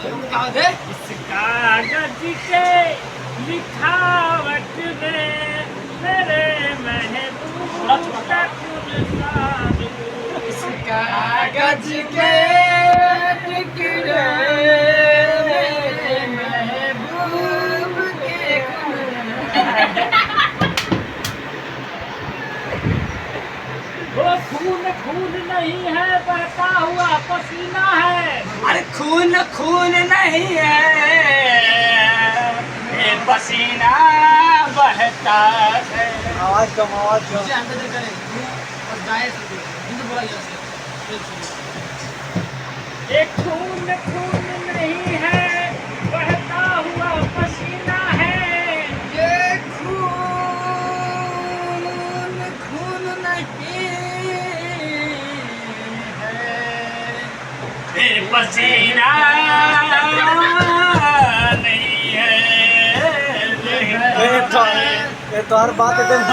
इस कागज के लिखावट में मेरे महबूब का गुलजार। इस कागज के टुकड़े मेरे महबूब के वो खून खून नहीं है, बहता हुआ पसीना है। अरे खून खून नहीं है, ये पसीना बहता है। आवाज कम ये खून खून नहीं है, बहता हुआ पसीना है। ये खून खून नहीं है, ये पसीना नहीं है। ये तो हर बात एकदम